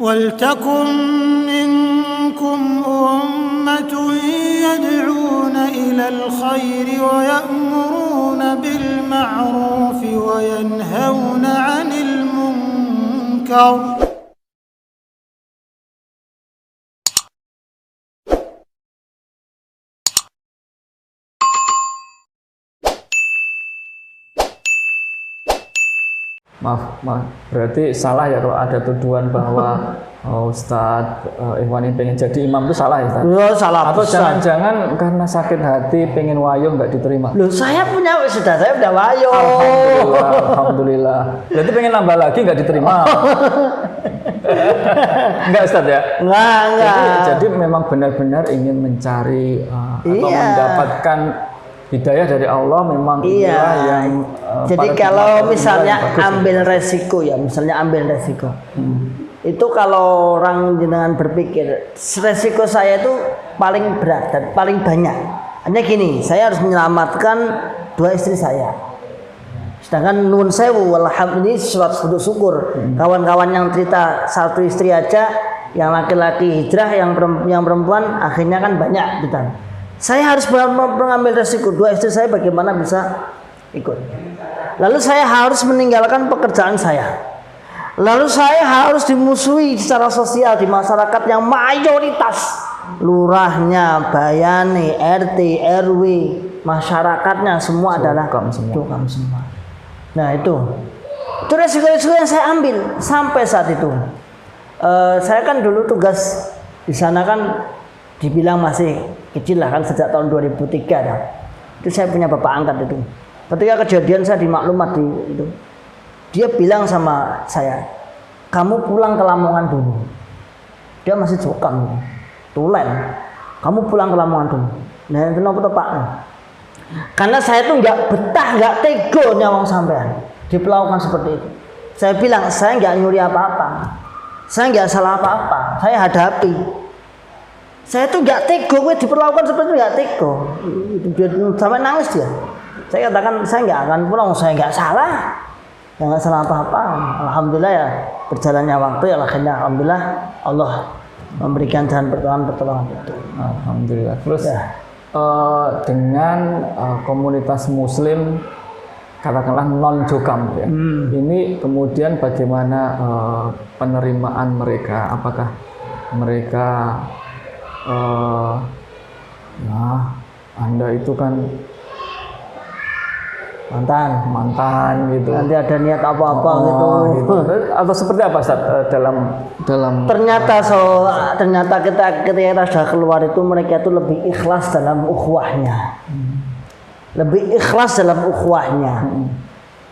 وَلْتَكُنْ مِنْكُمْ أُمَّةٌ يَدْعُونَ إِلَى الْخَيْرِ وَيَأْمُرُونَ بِالْمَعْرُوفِ وَيَنْهَوْنَ عَنِ الْمُنْكَرِ. Maaf, berarti salah ya kalau ada tuduhan bahwa Ustadz Ikhwan ini pengen jadi imam itu salah ya Ustadz? Loh, salah. Atau jangan-jangan karena sakit hati pengen wayo nggak diterima? Loh, saya udah wayo. Alhamdulillah. Berarti pengen nambah lagi nggak diterima? Enggak Ustadz ya? Enggak. Jadi memang benar-benar ingin mencari atau mendapatkan hidayah dari Allah memang yang jadi kalau misalnya ambil resiko itu kalau orang jenengan berpikir resiko saya itu paling berat dan paling banyak, hanya gini, saya harus menyelamatkan 2 istri saya, sedangkan nun sewu walhamdulillah ini surat syukur. Kawan-kawan yang cerita 1 istri aja, yang laki-laki hijrah, yang perempuan akhirnya kan banyak gitu. Saya harus mengambil resiko 2 istri saya bagaimana bisa ikut. Lalu saya harus meninggalkan pekerjaan saya. Lalu saya harus dimusuhi secara sosial di masyarakat yang mayoritas lurahnya, bayani, RT, RW, masyarakatnya semua adalah dukam semua. Nah itu resiko-resiko yang saya ambil sampai saat itu. Saya kan dulu tugas di sana kan dibilang masih kecil lah kan, sejak tahun 2003 dah. Itu saya punya bapak angkat itu. Ketika kejadian saya di maklumat itu, dia bilang sama saya, kamu pulang ke Lamongan dulu. Dia masih jokam, tulen. Kamu pulang ke Lamongan dulu. Nah itu kenapa Pak? Karena saya tuh nggak betah, nggak tega nyawang sampean diperlakukan seperti itu. Saya bilang saya nggak nyuri apa-apa, saya nggak salah apa-apa, saya hadapi. Saya tuh nggak tega, gue diperlakukan seperti itu nggak tega. Dia sampai nangis dia. Saya katakan saya nggak akan pulang, saya nggak salah, apa-apa. Alhamdulillah ya berjalannya waktu ya akhirnya alhamdulillah Allah memberikan jalan pertolongan itu. Alhamdulillah. Terus dengan komunitas Muslim katakanlah non jokam ya. Ini kemudian bagaimana penerimaan mereka? Apakah mereka Anda itu kan mantan gitu. Nanti ada niat apa-apa gitu. Atau seperti apa Ustaz dalam ternyata ketika kita sudah keluar itu mereka itu lebih ikhlas dalam ukhuwahnya.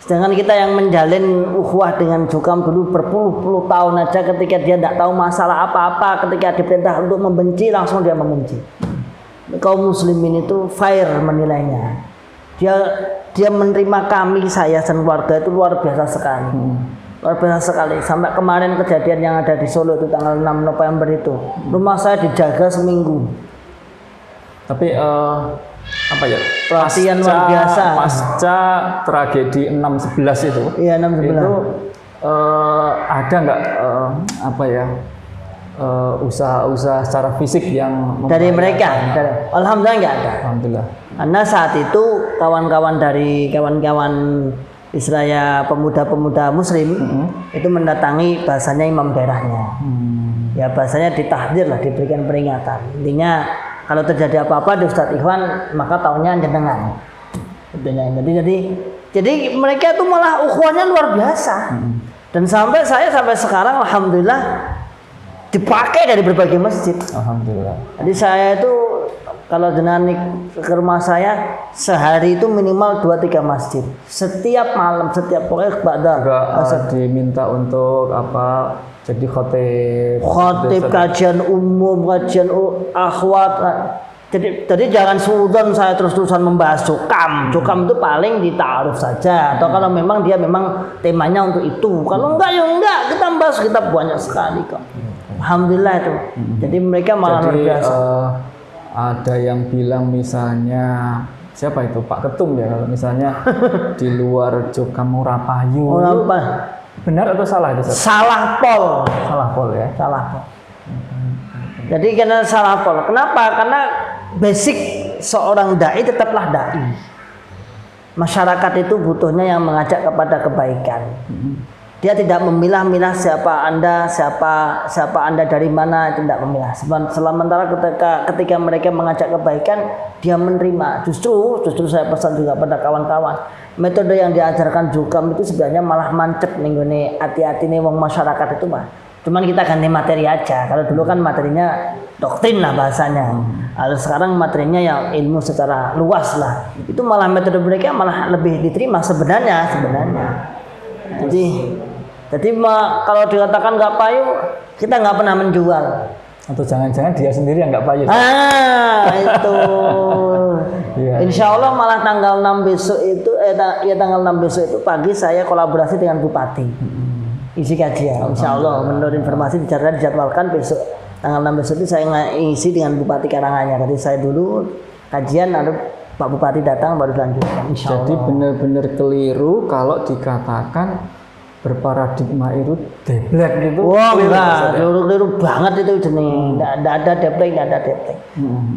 Sedangkan kita yang menjalin ukhuwah dengan jokam dulu berpuluh-puluh tahun aja, ketika dia tidak tahu masalah apa-apa, ketika diperintah untuk membenci langsung dia membenci. Kaum muslimin itu fair menilainya. Dia menerima kami, saya dan keluarga itu luar biasa sekali. Luar biasa sekali. Sampai kemarin kejadian yang ada di Solo itu tanggal 6 November itu, rumah saya dijaga seminggu. Tapi apa ya, perhatian luar biasa pasca tragedi 6/11 itu. Iya, 6/11 itu ada nggak usaha-usaha secara fisik yang dari mereka? Alhamdulillah nggak ada. Alhamdulillah. Karena saat itu kawan-kawan Israel pemuda-pemuda Muslim itu mendatangi bahasanya imam daerahnya. Ya bahasanya ditahdir lah, diberikan peringatan. Intinya kalau terjadi apa-apa di Ustadz Ikhwan maka tahunnya jenengan. Jadi mereka itu malah ukhuwahnya luar biasa. Dan sampai sekarang alhamdulillah dipakai dari berbagai masjid. Alhamdulillah. Jadi saya itu kalau jenengan ke rumah saya sehari itu minimal 2-3 masjid. Setiap malam, setiap pokoknya diminta untuk apa? Jadi khotib, kajian umum, kajian akhwat. Jadi jangan suudon saya terus-terusan membahas jokam. Jokam itu paling ditaruh saja. Atau kalau memang dia memang temanya untuk itu. Kalau enggak ya enggak, kita bahas kita banyak sekali kok. Alhamdulillah itu. Jadi mereka malah luar biasa. Ada yang bilang misalnya siapa itu Pak Ketum ya, kalau misalnya di luar jokam Murapayu Benar atau salah itu, Ustaz? Salah pol. Salah pol ya. Salah pol. Jadi karena salah pol. Kenapa? Karena basic seorang dai tetaplah dai. Masyarakat itu butuhnya yang mengajak kepada kebaikan. Dia tidak memilah-milah siapa Anda dari mana, itu tidak memilah. Sementara ketika mereka mengajak kebaikan, dia menerima. Justru saya pesan juga pada kawan-kawan, metode yang diajarkan Jukam itu sebenarnya malah mancep nih, hati-hati nih wong masyarakat itu mah. Cuman kita ganti materi aja. Kalau dulu kan materinya doktrin lah bahasanya. Kalau sekarang materinya yang ilmu secara luas lah. Itu malah metode mereka malah lebih diterima sebenarnya. Jadi kalau dikatakan nggak payu, kita nggak pernah menjual. Atau jangan-jangan dia sendiri yang nggak payu. Itu. Iya. Insya Allah malah tanggal 6 besok itu, tanggal 6 besok itu pagi saya kolaborasi dengan Bupati. Isi kajian. Insya Allah menurut informasi dijadwalkan besok tanggal 6 besok itu saya ngisi dengan Bupati Karanganyar. Tadi saya dulu kajian, lalu Pak Bupati datang baru dilanjutkan. Insya Allah. Jadi benar-benar keliru kalau dikatakan berparadigma itu deblek gitu. Wah, enggak, keliru banget itu jenis. Enggak ada deblek.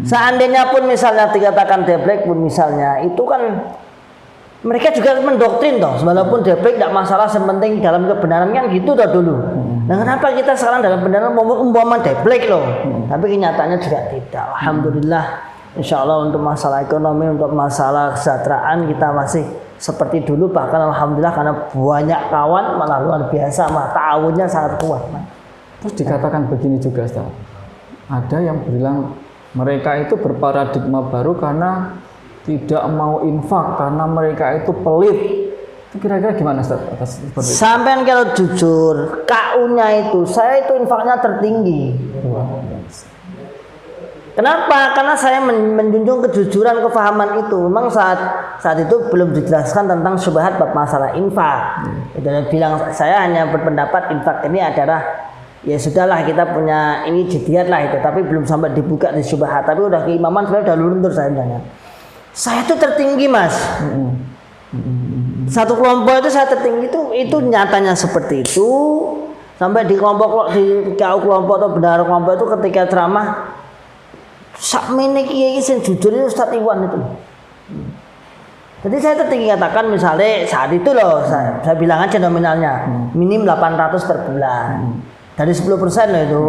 Seandainya pun misalnya dikatakan deblek pun misalnya, itu kan mereka juga mendoktrin toh. Walaupun deblek enggak masalah, sepenting dalam kebenaran kan gitu toh dulu. Nah, kenapa kita sekarang dalam kebenaran mau deblek loh? Tapi kenyataannya juga tidak. Alhamdulillah, insya Allah untuk masalah ekonomi, untuk masalah kesejahteraan kita masih seperti dulu, bahkan alhamdulillah karena banyak kawan malah luar biasa, ta'awunnya sangat kuat. Terus dikatakan begini juga, Ustaz. Ada yang bilang mereka itu berparadigma baru karena tidak mau infak, karena mereka itu pelit. Itu kira-kira gimana, Ustaz? Sampai kalau jujur, KU-nya itu saya itu infaknya tertinggi. Kenapa? Karena saya menjunjung kejujuran kefahaman itu. Memang saat itu belum dijelaskan tentang syubhat bab masalah infak. Itu bilang saya hanya berpendapat infak ini adalah ya sudahlah kita punya ini jihad lah itu, tapi belum sampai dibuka di syubhat. Tapi udah keimaman saya udah luntur saya bilangnya. Saya itu tertinggi, Mas. Satu kelompok itu saya tertinggi itu nyatanya seperti itu. Sampai di kelompok kelompok atau bendahara kelompok itu ketika ceramah sakmene kiai sing jujur itu Ustaz Iwan itu. Jadi saya tertinggi katakan misalnya saat itu loh saya bilang aja nominalnya minim 800 per bulan. Dari 10% loh itu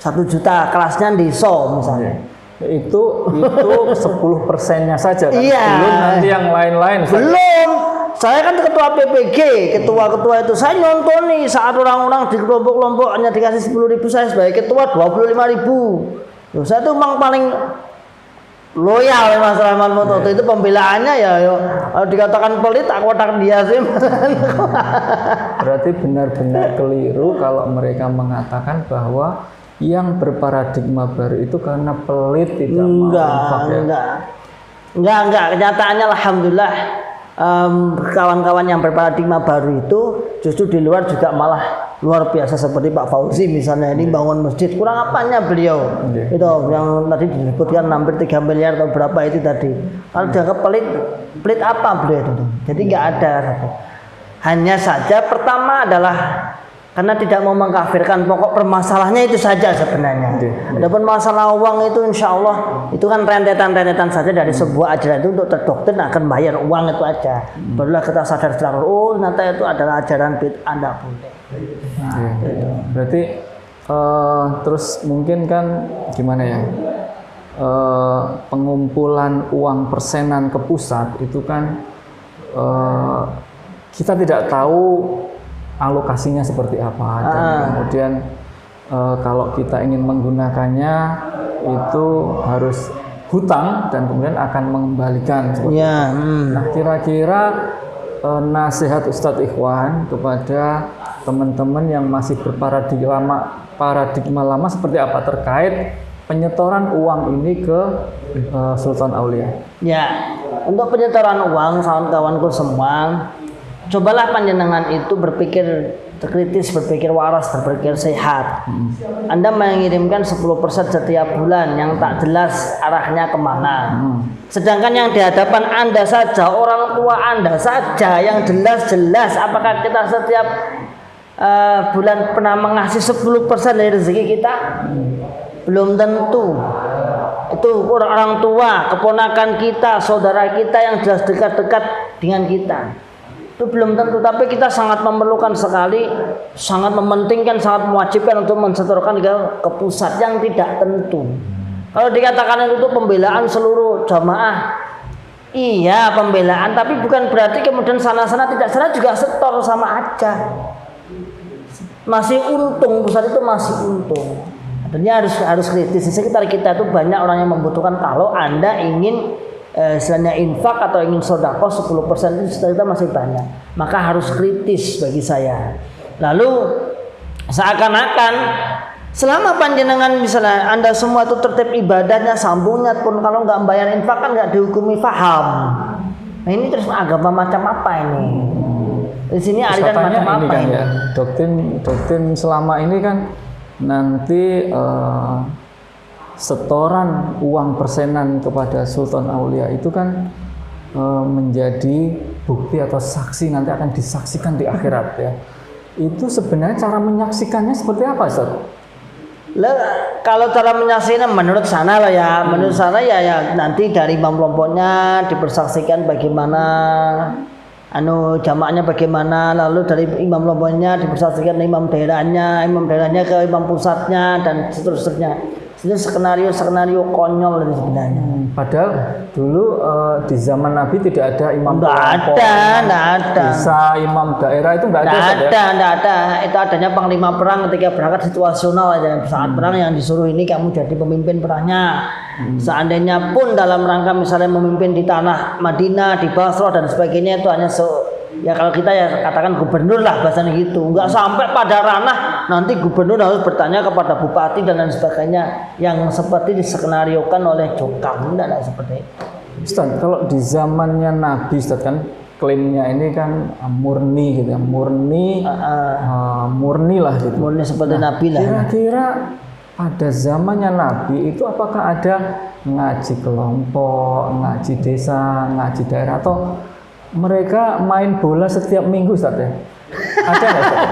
1 juta kelasnya di SO misalnya. Itu 10%-nya saja kan? Iya. Belum nanti yang lain-lain. Belum. Saya kan ketua PPG, ketua-ketua itu saya nyontoh nih saat orang-orang di kelompok-kelompok hanya dikasih 10.000, saya sebagai ketua 25.000. Loh, saya tuh memang paling loyal ya Mas Rahman Moto. Itu pembelaannya ya kalau dikatakan pelit aku otak dia sih. Berarti benar-benar keliru kalau mereka mengatakan bahwa yang berparadigma baru itu karena pelit tidak mau infak ya. Enggak. Kenyataannya alhamdulillah kawan-kawan yang berparadigma baru itu justru di luar juga malah luar biasa, seperti Pak Fauzi misalnya ini bangun masjid, kurang apanya beliau itu yang tadi disebutkan hampir 3 miliar atau berapa itu tadi. Kalau dianggap pelit apa beliau itu? Jadi nggak ada. Hanya saja pertama adalah karena tidak mau mengkafirkan, pokok permasalahannya itu saja sebenarnya. Adapun masalah uang itu insya Allah itu kan rentetan saja dari sebuah ajaran itu untuk terdoktrin akan bayar uang itu aja. Barulah kita sadar setelah nanti itu adalah ajaran bid'ah Anda boleh. Berarti terus mungkin kan gimana ya? Pengumpulan uang persenan ke pusat itu kan kita tidak tahu alokasinya seperti apa, dan kemudian kalau kita ingin menggunakannya itu harus hutang dan kemudian akan mengembalikan seperti itu. Nah, kira-kira nasihat Ustadz Ikhwan kepada teman-teman yang masih berparadigma lama seperti apa terkait penyetoran uang ini ke Sultan Aulia? Ya, untuk penyetoran uang kawan-kawanku semua, cobalah panjenengan itu berpikir kritis, berpikir waras, berpikir sehat. Anda mengirimkan 10% setiap bulan yang tak jelas arahnya kemana. Sedangkan yang di hadapan Anda saja, orang tua Anda saja yang jelas-jelas, apakah kita setiap bulan pernah mengasih 10% dari rezeki kita? Belum tentu. Itu orang tua, keponakan kita, saudara kita yang jelas dekat-dekat dengan kita. Itu belum tentu, tapi kita sangat memerlukan sekali, sangat mementingkan, sangat mewajibkan untuk mensetorkan ke pusat yang tidak tentu. Kalau dikatakan itu pembelaan seluruh jamaah, iya pembelaan, tapi bukan berarti kemudian sana-sana tidak sana juga setor, sama aja. Masih untung, pusat itu masih untung. Artinya harus kritis. Di sekitar kita itu banyak orang yang membutuhkan. Kalau Anda ingin istilahnya infak atau ingin sedekah 10% itu kita masih banyak, maka harus kritis bagi saya. Lalu seakan-akan selama panjenengan misalnya Anda semua itu tertib ibadahnya, sambungnya pun kalau nggak bayar infak kan nggak dihukumi faham. Nah ini terus agama macam apa ini? Di sini aliran macam apa kan ini? Ya, doktrin selama ini kan nanti setoran uang persenan kepada Sultan Aulia itu kan menjadi bukti atau saksi, nanti akan disaksikan di akhirat ya. Itu sebenarnya cara menyaksikannya seperti apa, Ustaz? Kalau cara menyaksikan menurut sana lah ya, menurut sana ya nanti dari imam kelompoknya dipersaksikan bagaimana jamaahnya bagaimana, lalu dari imam kelompoknya dipersaksikan imam daerahnya ke imam pusatnya dan seterusnya. Itu skenario konyol ini sebenarnya. Padahal dulu di zaman Nabi tidak ada imam kelompok, nggak ada. Bisa imam daerah itu nggak ada. Itu adanya panglima perang ketika berangkat situasional aja. Saat perang yang disuruh ini kamu jadi pemimpin perangnya. Seandainya pun dalam rangka misalnya memimpin di tanah Madinah, di Basrah dan sebagainya itu hanya ya kalau kita ya katakan gubernur lah bahasanya gitu. Enggak sampai pada ranah nanti gubernur harus bertanya kepada bupati dan lain sebagainya yang seperti diskenariokan oleh Jokam. Tidak seperti itu. Ustaz, kalau di zamannya Nabi, Ustaz kan klaimnya ini kan murni gitu ya, murni lah gitu. Murni seperti Nabi lah. Kira-kira pada zamannya Nabi itu apakah ada ngaji kelompok, ngaji desa, ngaji daerah, atau mereka main bola setiap minggu, Ustaz ya? Ada nggak, Ustaz?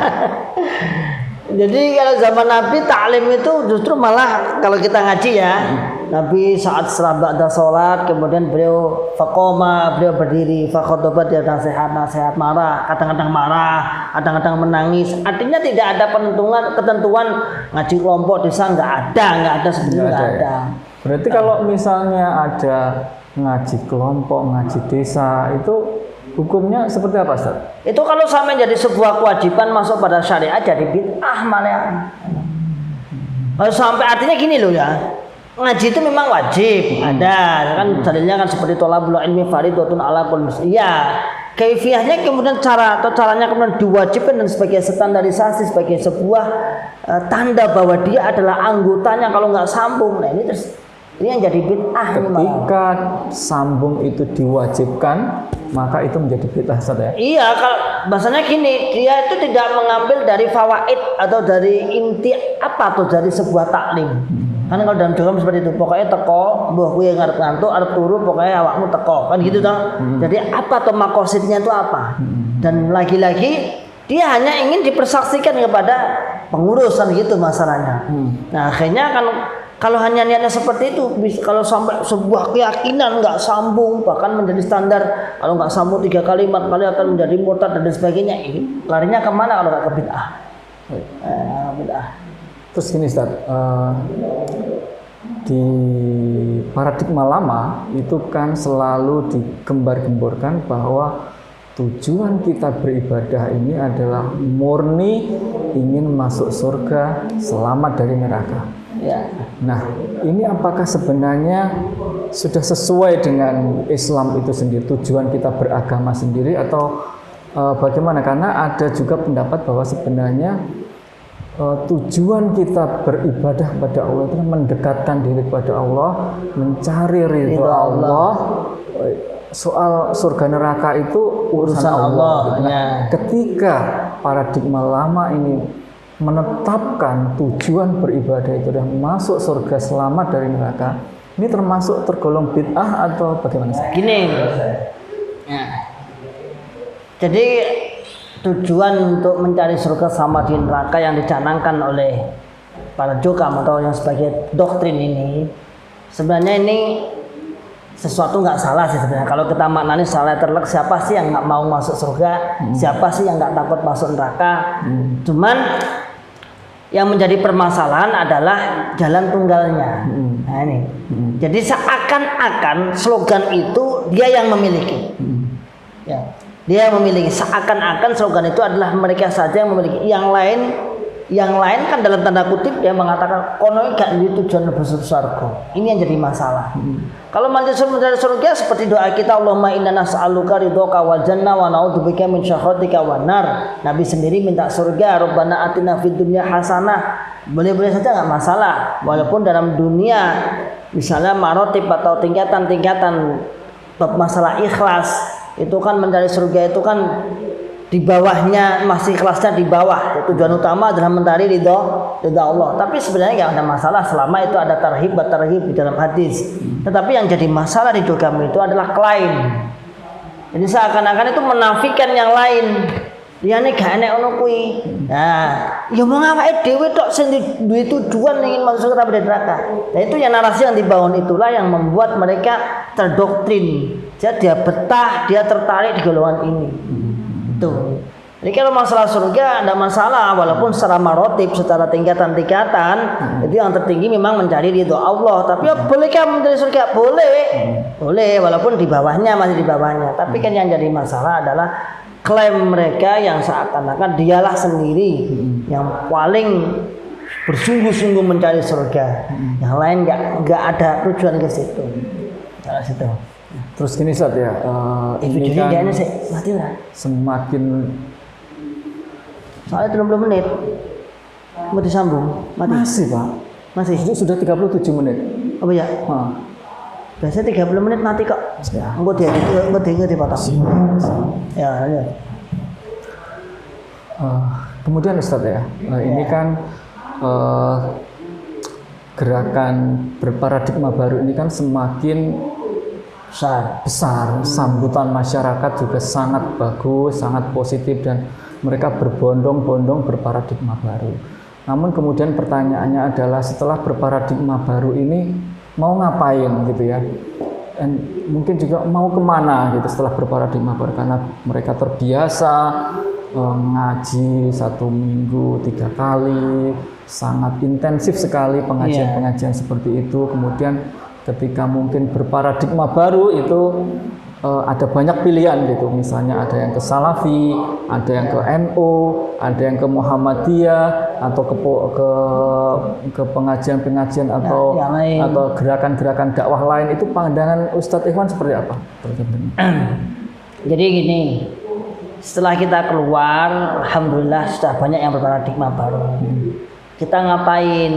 Jadi kalau zaman Nabi taklim itu justru malah kalau kita ngaji ya, Nabi saat ba'da sholat kemudian beliau faqoma, beliau berdiri, fakhotobat, dia nasihat marah, kadang-kadang marah, kadang-kadang menangis. Artinya tidak ada ketentuan ngaji kelompok desa, nggak ada sebenarnya nggak ada. Berarti kalau misalnya ada ngaji kelompok, ngaji desa itu hukumnya seperti apa, Ustaz? Itu kalau sampai jadi sebuah kewajiban masuk pada syariat jadi bid'ah malah. Kalau sampai artinya gini loh ya. Ngaji itu memang wajib, ada kan dalilnya kan seperti thalabul ilmi fardhatun 'ala kulli muslim. Iya, kaifiyahnya kemudian caranya kemudian diwajibkan dan sebagai standarisasi, sebagai sebuah tanda bahwa dia adalah anggotanya kalau nggak sambung. Nah ini terus ini yang jadi bid'ah. Ketika sambung itu diwajibkan, maka itu menjadi bid'ah, Ustaz ya? Iya, kalau bahasanya gini, dia itu tidak mengambil dari fawaid atau dari inti apa atau dari sebuah taklim. Kan kalau dalam Jogam seperti itu, pokoknya teko, mbah kuwi ngarep ngantuk, arep turu, pokoknya awakmu teko. Kan gitu toh. Jadi apa atau makosidnya itu apa? Dan lagi-lagi dia hanya ingin dipersaksikan kepada pengurus kan gitu masalahnya. Nah, akhirnya kan kalau hanya niatnya seperti itu, kalau sampai sebuah keyakinan nggak sambung, bahkan menjadi standar, kalau nggak sambung 3 kali 4 kali akan menjadi murtad dan sebagainya, larinya kemana kalau nggak ke bid'ah? Bid'ah. Terus gini, Ustaz, di paradigma lama itu kan selalu digembar-gemborkan bahwa tujuan kita beribadah ini adalah murni ingin masuk surga, selamat dari neraka. Ya. Nah, ini apakah sebenarnya sudah sesuai dengan Islam itu sendiri, tujuan kita beragama sendiri, atau bagaimana? Karena ada juga pendapat bahwa sebenarnya tujuan kita beribadah kepada Allah itu mendekatkan diri kepada Allah, mencari ridho Allah. Soal surga neraka itu urusan Allah. Ya. Ketika paradigma lama ini menetapkan tujuan beribadah itu dan masuk surga, selamat dari neraka, ini termasuk tergolong bid'ah atau bagaimana? Gini, ya. Jadi tujuan untuk mencari surga sama di neraka yang dicanangkan oleh para jokam atau yang sebagai doktrin ini, sebenarnya ini sesuatu nggak salah sih sebenarnya. Kalau kita maknani salah terlek, siapa sih yang nggak mau masuk surga, siapa sih yang nggak takut masuk neraka. Cuman yang menjadi permasalahan adalah jalan tunggalnya. Nah ini, jadi seakan-akan slogan itu dia yang memiliki. Ya, dia yang memiliki. Seakan-akan slogan itu adalah mereka saja yang memiliki. Yang lain kan dalam tanda kutip dia mengatakan kono gak di tujuan lebih surga. Ini yang jadi masalah. Kalau mencari surga seperti doa kita, Allahumma inna nas'aluka ridhoka wal jannah wa na'udzubika min syakhatika wan nar. Nabi sendiri minta surga, Rabbana atina fid dunya hasanah. Boleh-boleh saja nggak masalah. Walaupun dalam dunia misalnya marotib atau tingkatan-tingkatan masalah ikhlas, itu kan mencari surga itu kan di bawahnya, masih kelasnya di bawah. Tujuan utama adalah mencari ridho Allah. Tapi sebenarnya nggak ada masalah selama itu ada tarhib di dalam hadis. Tetapi yang jadi masalah di jogam itu adalah klaim. Jadi seakan-akan itu menafikan yang lain. Dia ini gak enak ono kuwi. Nah, ya mau ngawake dhewe tok sing duwe tujuan ingin masuk surga dari neraka. Nah, itu yang narasi yang dibangun itulah yang membuat mereka terdoktrin. Jadi dia betah, dia tertarik di golongan ini. Tuh. Jadi kalau masalah surga ada masalah, walaupun secara marotib, secara tingkatan-tingkatan, itu yang tertinggi memang mencari ridho Allah. Tapi ya bolehkah mencari surga? Boleh, walaupun di bawahnya masih di bawahnya. Tapi kan yang jadi masalah adalah klaim mereka yang seakan-akan dialah sendiri yang paling bersungguh-sungguh mencari surga. Yang lain nggak ada tujuan ke situ. Ke situ. Terus gini Ustaz ya, ini kan mati lah. Semakin soalnya 30 menit mau disambung mati. Masih Pak, masih itu sudah 37 menit. Oh ya? Biasanya 30 menit mati kok. Ya. Engko dia dipotong. Ya. Kemudian Ustaz ya, ini kan gerakan berparadigma baru ini kan semakin besar, sambutan masyarakat juga sangat bagus, sangat positif dan mereka berbondong-bondong berparadigma baru. Namun kemudian pertanyaannya adalah setelah berparadigma baru ini mau ngapain gitu ya? Dan mungkin juga mau kemana gitu setelah berparadigma baru, karena mereka terbiasa ngaji 1 minggu 3 kali, sangat intensif sekali pengajian-pengajian seperti itu. Kemudian ketika mungkin berparadigma baru itu ada banyak pilihan gitu, misalnya ada yang ke Salafi, ada yang ke NU, ada yang ke Muhammadiyah atau ke pengajian-pengajian atau gerakan-gerakan dakwah lain. Itu pandangan Ustadz Ikhwan seperti apa? Jadi gini, setelah kita keluar, alhamdulillah sudah banyak yang berparadigma baru. Kita ngapain?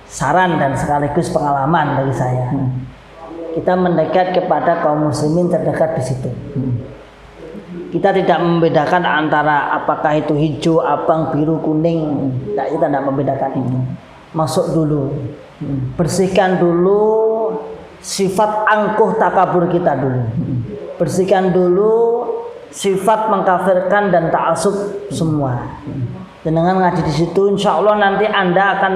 Saran dan sekaligus pengalaman bagi saya. Kita mendekat kepada kaum muslimin terdekat di situ. Kita tidak membedakan antara apakah itu hijau, abang, biru, kuning. Kita tidak membedakan itu. Masuk dulu, bersihkan dulu sifat angkuh takabur kita dulu. Bersihkan dulu sifat mengkafirkan dan ta'assub semua. Dengan ngaji di situ, insya Allah nanti Anda akan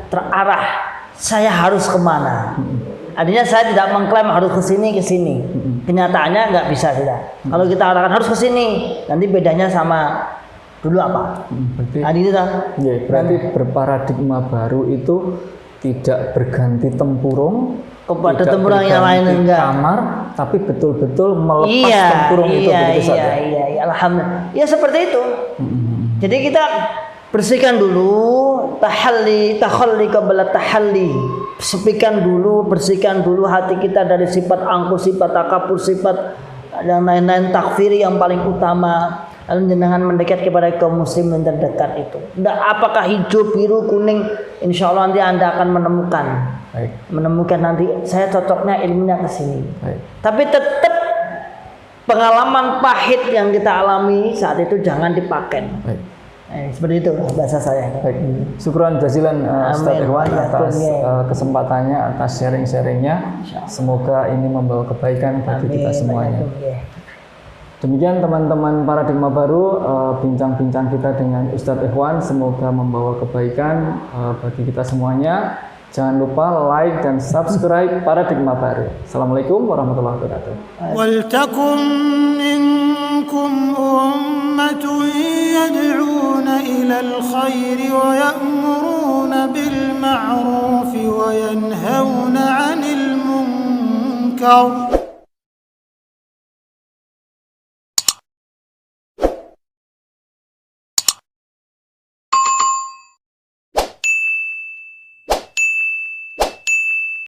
terarah. Saya harus kemana? Artinya saya tidak mengklaim harus ke sini. Kenyataannya nggak bisa sudah. Kalau kita arahkan harus ke sini, nanti bedanya sama dulu apa? Berarti berparadigma baru itu tidak berganti tempurung kepada tempurung yang lain, enggak. Kamar, tapi betul-betul melepas tempurung itu. Iya, alhamdulillah. Ya seperti itu. Jadi kita bersihkan dulu, takhalli qabla tahalli. Bersihkan dulu hati kita dari sifat angkuh, sifat takabur, sifat yang lain-lain takfiri yang paling utama. Lalu jangan mendekat kepada kaum muslim yang terdekat itu. Apakah hijau, biru, kuning, insya Allah nanti Anda akan menemukan nanti saya cocoknya ilmunya ke sini. Tapi tetap pengalaman pahit yang kita alami saat itu jangan dipakai. Seperti itu bahasa saya. Syukran jazilan Ustadz Ikhwan atas kesempatannya, atas sharing-sharingnya. Semoga ini membawa kebaikan bagi kita semuanya. Demikian teman-teman Paradigma Baru, bincang-bincang kita dengan Ustadz Ikhwan, semoga membawa kebaikan bagi kita semuanya. Jangan lupa like dan subscribe Paradigma Baru. Assalamualaikum warahmatullahi wabarakatuh. وَلْتَكُنْ مِنْكُمْ أُمَّةٌ يَدْعُونَ إِلَى الْخَيْرِ وَيَأْمُرُونَ بِالْمَعْرُوفِ وَيَنْهَوْنَ عَنِ الْمُنْكَرِ